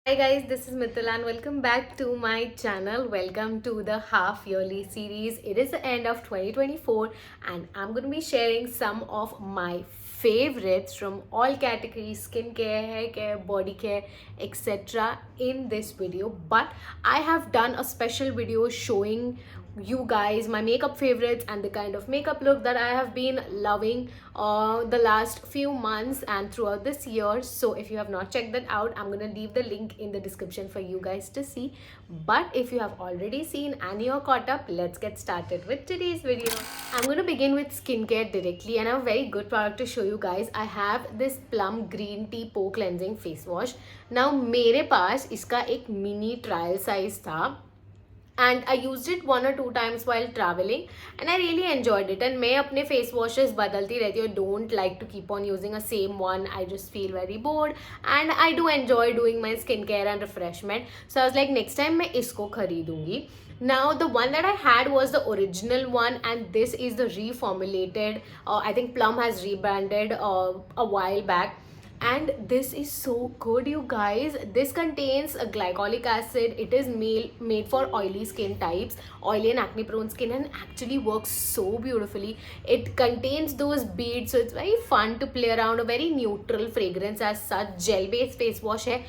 Hi guys, this is Mithila and welcome back to my channel. Welcome to the half yearly series. It is the end of 2024 and I'm going to be sharing some of my favorites from all categories: skincare, hair care, body care, etc. in this video. But I have done a special video showing you guys my makeup favorites and the kind of makeup look that I have been loving the last few months and throughout this year. So if you have not checked that out, I'm gonna leave the link in the description for you guys to see. But if you have already seen and you're caught up, let's get started with today's video. I'm gonna begin with skincare directly, and I have a very good product to show you guys. I have this plum green tea pore cleansing face wash. Now मेरे पास इसका एक mini trial size था and I used it one or two times while traveling and I really enjoyed it. And मैं अपने face washes बदलती रहती हूँ. Don't like to keep on using a same one. I just feel very bored and I do enjoy doing my skincare and refreshment. So I was like, next time मैं इसको खरीदूंगी. Now the one that I had was the original one and this is the reformulated. I think Plum has rebranded a while back, and this is so good, you guys. This contains a glycolic acid. It is made for oily skin types, oily and acne prone skin, and actually works so beautifully. It contains those beads, so it's very fun to play around. A very neutral fragrance as such, gel based face wash hai.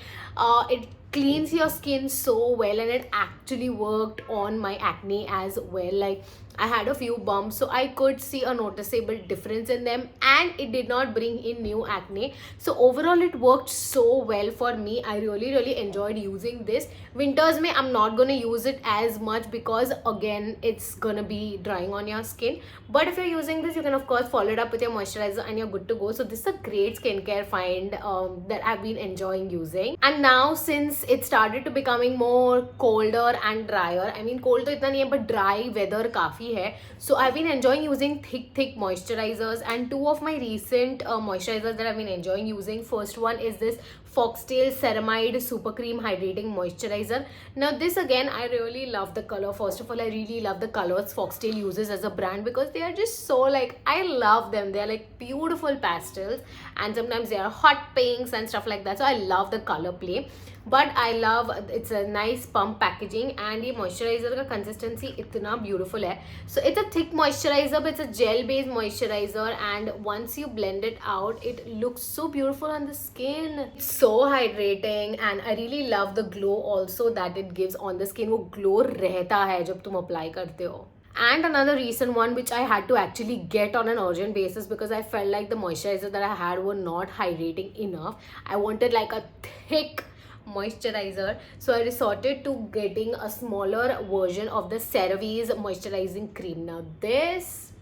It cleans your skin so well and it actually worked on my acne as well. Like, I had a few bumps, so I could see a noticeable difference in them, and it did not bring in new acne. So overall it worked so well for me. I really enjoyed using this. Winters mein I'm not gonna use it as much because again it's gonna be drying on your skin, but if you're using this, you can of course follow it up with your moisturizer and you're good to go. So this is a great skincare find that I've been enjoying using. And now since it started to becoming more colder and drier, I mean cold to itna nahi hai, but dry weather kafi hai, so I've been enjoying using thick moisturizers. And two of my recent moisturizers that I've been enjoying using, first one is this Foxtail Ceramide Super Cream Hydrating Moisturizer. Now this again, I really love the color. First of all, I really love the colors Foxtail uses as a brand because they are just so, like, I love them. They are like beautiful pastels and sometimes they are hot pinks and stuff like that, so I love the color play. But I love, it's a nice pump packaging and ये moisturizer का consistency इतना beautiful है. So it's a thick moisturizer, but it's a gel based moisturizer, and once you blend it out, it looks so beautiful on the skin. It's so hydrating and I really love the glow also that it gives on the skin. वो glow रहता है जब तुम apply करते हो. And another recent one which I had to actually get on an urgent basis because I felt like the moisturizer that I had were not hydrating enough. I wanted like a thick moisturizer, so I resorted to getting a smaller version of the CeraVe's moisturizing cream. Now this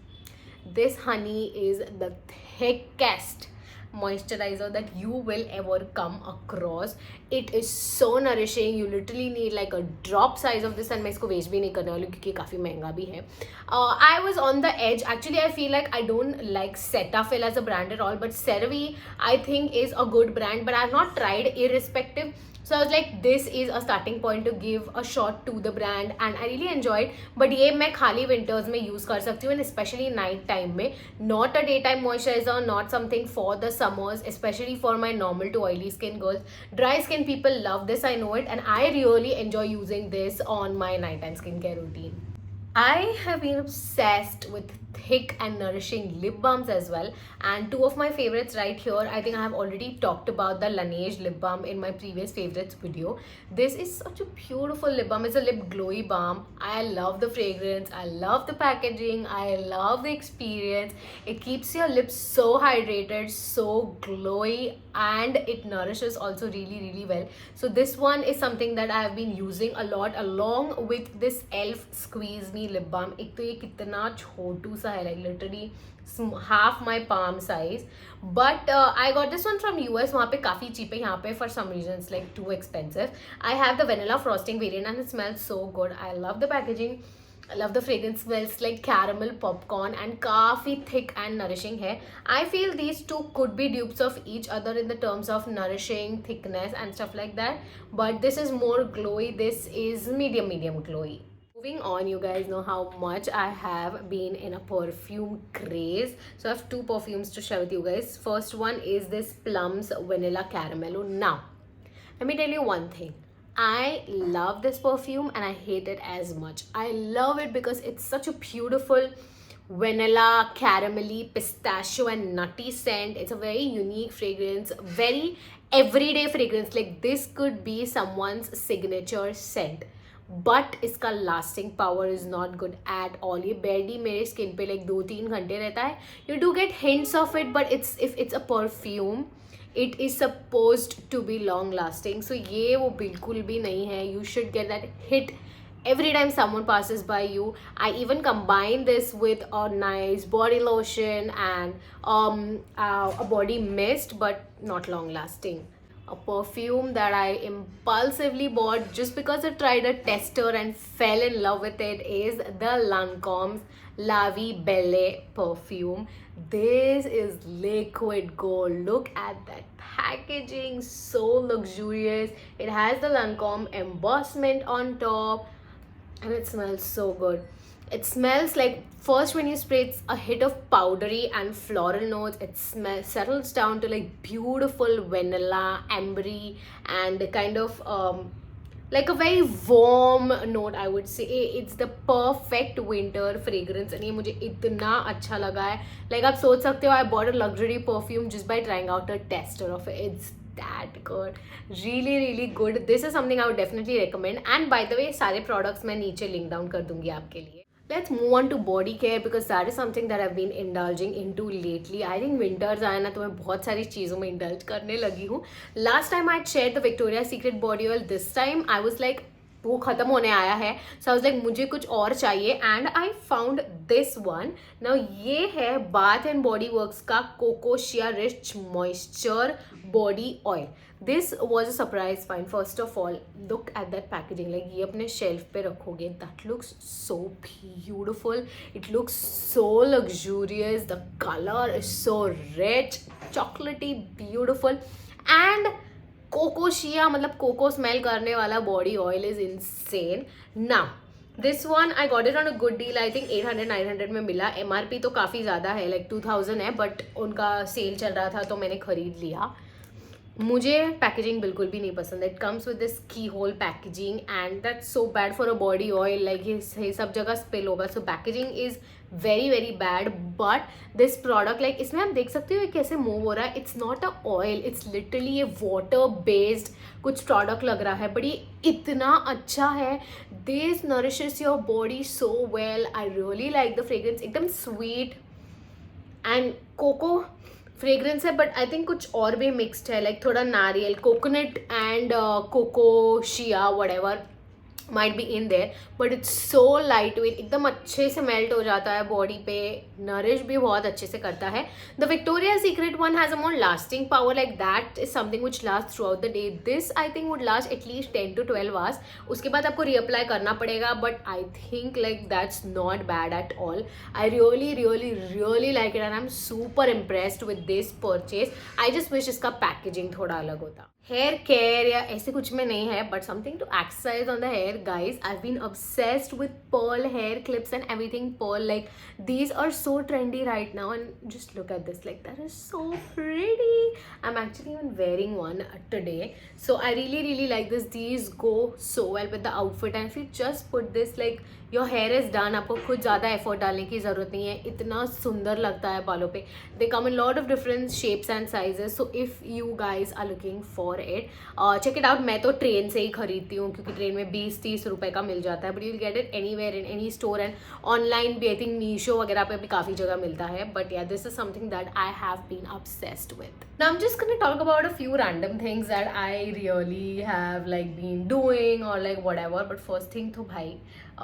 honey is the thickest moisturizer that you will ever come across. It is so nourishing. You literally need like a drop size of this, and मैं इसको waste भी नहीं करने वाली हूँ क्योंकि काफ़ी महंगा भी है. I was on the edge. Actually, I feel like I don't like Cetaphil as a brand at all, but CeraVe I think is a good brand, but I have not tried irrespective. So I was like, this is a starting point to give a shot to the brand and I really enjoyed. But ये मैं खाली winters में use कर सकती हूँ, and especially night time में. Not a daytime moisturizer, not something for the summers, especially for my normal to oily skin girls. Dry skin people love this, I know it, and I really enjoy using this on my nighttime skincare routine. I have been obsessed with thick and nourishing lip balms as well, and two of my favorites right here. I think I have already talked about the Laneige lip balm in my previous favorites video. This is such a beautiful lip balm. It's a lip glowy balm. I love the fragrance, I love the packaging, I love the experience. It keeps your lips so hydrated, so glowy, and it nourishes also really well. So this one is something that I have been using a lot along with this ELF Squeeze Me lip balm. एक तो ये कितना छोटू सा है, like literally half my palm size. But I got this one from US. वहाँ पे काफ़ी cheap है, यहाँ पे for some reason it's like too expensive. I have the vanilla frosting variant and it smells so good. I love the packaging. I love the fragrance. Smells like caramel popcorn and काफ़ी thick and nourishing है. I feel these two could be dupes of each other in the terms of nourishing, thickness and stuff like that. But this is more glowy. This is medium glowy. Moving on, you guys know how much I have been in a perfume craze. So I have two perfumes to share with you guys. First one is this Plum's Vanilla Caramello. Now, Let me tell you one thing. I love this perfume and I hate it as much. I love it because it's such a beautiful vanilla, caramelly, pistachio, and nutty scent. It's a very unique fragrance, very everyday fragrance. Like this could be someone's signature scent. But इसका lasting power is not good at all. ये बैडी मेरे skin पे like 2-3 घंटे रहता है. You do get hints of it but if it's a perfume it is supposed to be long lasting. So ये वो बिल्कुल भी नहीं है. You should get that hit every time someone passes by you. I even combine this with a nice body lotion and a body mist, but not long lasting. A perfume that I impulsively bought just because I tried a tester and fell in love with it is the Lancome's La Vie Belle perfume. This is liquid gold. Look at that packaging, so luxurious. It has the Lancome embossment on top and it smells so good. It smells like, first when you spray, it's a hit of powdery and floral notes. It settles down to like beautiful vanilla, ambery, and kind of like a very warm note, I would say. It's the perfect winter fragrance and ये मुझे इतना अच्छा लगा है. Like आप सोच सकते हो, I bought a luxury perfume just by trying out a tester of it. It's that good. Really good. This is something I would definitely recommend. And by the way, सारे products मैं नीचे link down कर दूंगी आपके लिए. Let's move on to body care because that is something that I've been indulging into lately. I think winters आया ना तो मैं बहुत सारी चीज़ों में indulge करने लगी हूँ. Last time I shared the Victoria's Secret body oil. This time I was like, वो ख़त्म होने आया है. So I was like, मुझे कुछ और चाहिए and I found this one. Now ये है Bath and Body Works का Coco Shea Rich Moisture Body Oil. This was a surprise find. First of all, look at that packaging. Like ये अपने shelf पे रखोगे. That looks so beautiful. It looks so luxurious. The color is so rich, chocolatey, beautiful, and cocoa shea मतलब cocoa smell करने वाला body oil is insane. Now this one I got it on a good deal. I think 800-900 में मिला. MRP तो काफ़ी ज़्यादा है, like 2000 है, बट उनका सेल चल रहा था तो मैंने ख़रीद लिया. मुझे पैकेजिंग बिल्कुल भी नहीं पसंद. इट कम्स विद दिस की whole packaging and that's so bad for a body oil. Like ये सब जगह स्पिल होगा. So packaging is very bad. But this product, like इसमें आप देख सकते हो ये कैसे मूव हो रहा है. It's not a oil, it's literally ये वाटर बेस्ड कुछ प्रोडक्ट लग रहा है, बट ये इतना अच्छा है. This nourishes your body so well. I really like the fragrance. एकदम स्वीट एंड कोको फ्रेग्रेंस है, बट आई थिंक कुछ और भी मिक्सड है, लाइक थोड़ा नारियल, coconut and cocoa shea whatever might be in there, but it's so light weight. एकदम अच्छे से मेल्ट हो जाता है बॉडी पे. नरिश भी बहुत अच्छे से करता है. The Victoria secret one has a more lasting power. Like that is something which last through out the day. This I think would last at least 10 to 12 hours. उसके बाद आपको रीअप्लाई करना पड़ेगा, but I think like that's not bad at all. I really like it and I am super impressed with this purchase. I just wish इसका packaging थोड़ा अलग होता. Hair care या ऐसे कुछ में नहीं है, but something to exercise on the hair guys. I've been obsessed with pearl hair clips and everything pearl. Like these are so trendy right now and just look at this, like that is so pretty. I'm actually even wearing one today, so I really like this. These go so well with the outfit and if you just put this, like your hair is done. आपको खुद ज़्यादा effort डालने की ज़रूरत नहीं है. इतना सुंदर लगता है बालों पे. They come in lot of different shapes and sizes, so if you guys are looking for it, check it out. मैं तो ट्रेन से ही खरीदती हूँ क्योंकि ट्रेन में 20-30 रुपए का मिल जाता है, but you will get it anywhere in any store and online भी. आई थिंक मीशो वगैरह पे भी काफ़ी जगह मिलता है. But yeah this is something that I have been obsessed with. Now I'm just gonna talk about a few random things that I really have like been doing or like whatever. But first thing to bhai,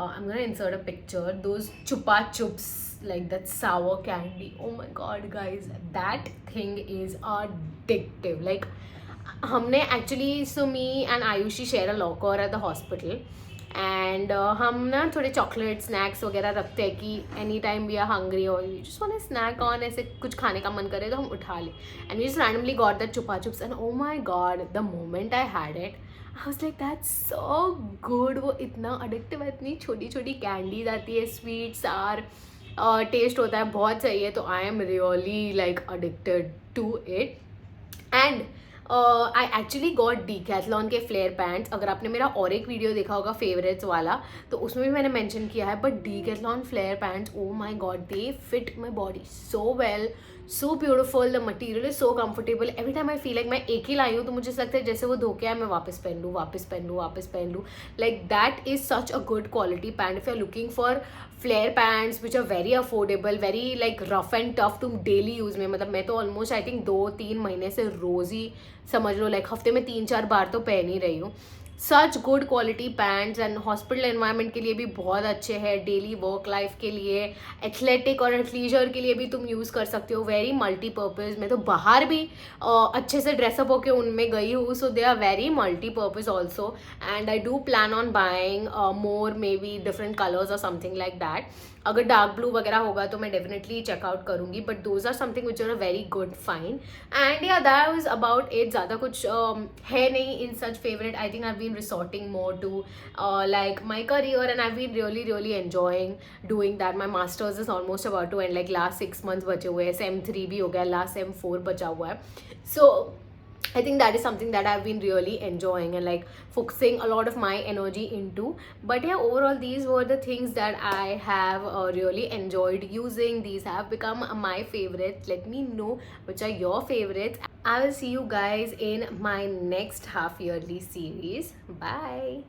I'm gonna insert a picture. Those chupa chups, like that sour candy. Oh my god guys, that thing is addictive. Like हमने actually, so me and Ayushi share a locker at the hospital and हम ना थोड़े chocolate snacks वगैरह रखते हैं कि any time we are hungry और you just want a snack on, ऐसे कुछ खाने का मन करे तो हम उठा लें. And we just randomly got that Chupa Chups and oh my God the moment I had it I was like that's so good. वो इतना अडिक्टिव है. इतनी छोटी छोटी कैंडीज आती है, स्वीट सार टेस्ट होता है, बहुत सही है. तो I am really like addicted to it. And I actually got Decathlon के फ्लेयर पैंट्स. अगर आपने मेरा और एक वीडियो देखा होगा फेवरेट्स वाला, तो उसमें भी मैंने मेंशन किया है. But Decathlon flare pants, oh my god, they fit my body so well, so beautiful. The material is so comfortable. Every time I feel like मैं एक ही लाई हूँ तो मुझे लगता है जैसे वो धो के आए मैं वापस पहन लूँ, वापस पहन लूँ, वापस पहन लूँ. Like that is such a good quality pant. If you are looking for flare pants which are very affordable, very like rough and tough to daily use में, मतलब मैं तो ऑलमोस्ट आई थिंक 2-3 महीने से रोज़ ही, समझ लो लाइक हफ्ते में 3-4 बार तो पहन ही रही हूँ. Such good quality pants. And hospital environment के लिए भी बहुत अच्छे हैं, डेली वर्क लाइफ के लिए, एथलेटिक और एथलीजर के लिए भी तुम यूज़ कर सकते हो. Very multipurpose. मैं तो बाहर भी अच्छे से ड्रेसअप होके उनमें गई हूँ. So they are very multipurpose also. And I do plan on buying more, maybe different colours और समथिंग लाइक दैट. अगर डार्क ब्लू वगैरह होगा तो मैं डेफिनेटली चेकआउट करूँगी. But those are something which are a very good fine. And yeah that was about it. ज़्यादा कुछ है नहीं in such favourite. I think I been resorting more to like my career, and I've been really enjoying doing that. My masters is almost about to end, like last 6 months बचे हुए हैं. sem 3 भी हो गया, last sem 4 बचा हुआ है. So I think that is something that I've been really enjoying and like focusing a lot of my energy into. But yeah, overall these were the things that I have really enjoyed using. These have become my favorites. Let me know which are your favorites. I will see you guys in my next half yearly series. Bye.